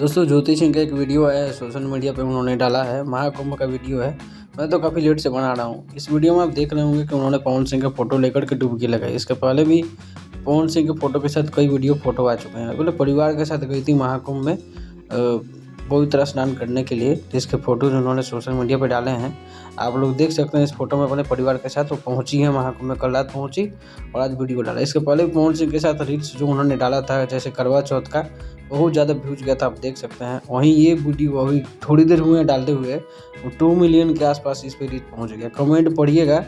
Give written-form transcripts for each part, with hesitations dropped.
दोस्तों ज्योति सिंह का एक वीडियो है सोशल मीडिया पे, उन्होंने डाला है महाकुंभ का वीडियो है। मैं तो काफ़ी लेट से बना रहा हूँ। इस वीडियो में आप देख रहे होंगे कि उन्होंने पवन सिंह का फोटो लेकर के डुबकी लगाई। इसके पहले भी पवन सिंह के फोटो के साथ कई वीडियो फोटो आ चुके हैं। बोले परिवार के साथ गई थी महाकुंभ में पवित्र स्नान करने के लिए, जिसके फोटोज उन्होंने सोशल मीडिया पर डाले हैं। आप लोग देख सकते हैं इस फोटो में अपने परिवार के साथ वो पहुंची है महाकुंभ में, कल रात पहुंची और आज वीडियो डाला। इसके पहले भी पवन सिंह के साथ रील्स जो उन्होंने डाला था जैसे करवा चौथ का, बहुत ज़्यादा व्यूज गया था, आप देख सकते हैं। वहीं ये वीडियो अभी थोड़ी देर हुए डालते हुए 2 मिलियन के आसपास इस पर रीच पहुंच गया। कमेंट पढ़िएगा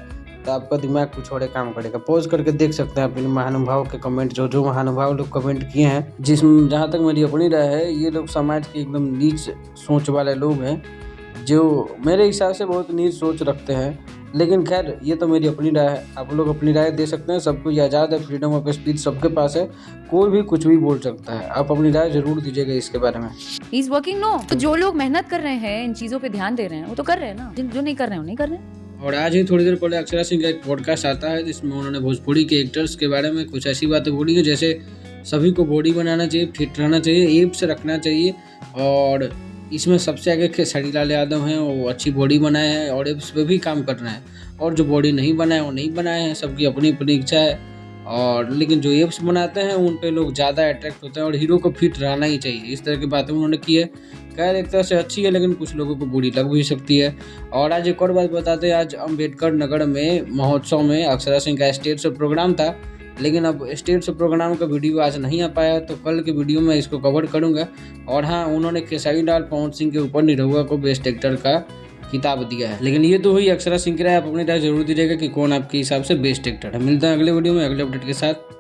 तो आपका दिमाग कुछ और काम करेगा। पॉज करके देख सकते हैं अपने महानुभाव के कमेंट, जो महानुभाव लोग कमेंट किए हैं। जिसमें जहाँ तक मेरी अपनी राय है, ये लोग समाज के एकदम नीच सोच वाले लोग हैं, जो मेरे हिसाब से बहुत नीच सोच रखते हैं। लेकिन खैर ये तो मेरी अपनी राय है, आप लोग अपनी राय दे सकते हैं। सबको ये आज़ाद है, फ्रीडम ऑफ स्पीच सबके पास है, कोई भी कुछ भी बोल सकता है। आप अपनी राय जरूर दीजिएगा इसके बारे में। He's working, no? तो जो लोग मेहनत कर रहे हैं, इन चीजों पे ध्यान दे रहे हैं, वो तो कर रहे हैं ना। जो नहीं कर रहे हैं वो नहीं कर रहे हैं। और आज ही थोड़ी देर पहले अक्षरा सिंह का एक पॉडकास्ट आता है जिसमें उन्होंने भोजपुरी के एक्टर्स के बारे में कुछ ऐसी बातें बोली है, जैसे सभी को बॉडी बनाना चाहिए, फिट रहना चाहिए, एब्स रखना चाहिए। और इसमें सबसे आगे खेसारी लाल यादव हैं, वो अच्छी बॉडी बनाए हैं और एब्स पे भी काम कर रहे हैं। और जो बॉडी नहीं बनाए वो नहीं बनाए हैं, सबकी अपनी अपनी इच्छा है। और लेकिन जो एब्स बनाते हैं उन पे लोग ज़्यादा अट्रैक्ट होते हैं और हीरो को फिट रहना ही चाहिए। इस तरह की बातें उन्होंने की है। खैर एक तरह से अच्छी है, लेकिन कुछ लोगों को बुरी लग भी सकती है। और आज एक और बात बताते हैं, आज अम्बेडकर नगर में महोत्सव में अक्षरा सिंह का स्टेज शो प्रोग्राम था, लेकिन अब स्टेज शो प्रोग्राम का वीडियो आज नहीं आ पाया, तो कल के वीडियो में इसको कवर करूँगा। और हाँ, उन्होंने खेसारी लाल पवन सिंह के ऊपर निरहुआ को बेस्ट एक्टर का किताब दिया है। लेकिन ये तो हुई अक्षरा सिंह की राय, आप अपनी राय जरूर दीजिएगा कि कौन आपके हिसाब से बेस्ट एक्टर है। मिलते हैं अगले वीडियो में अगले अपडेट के साथ।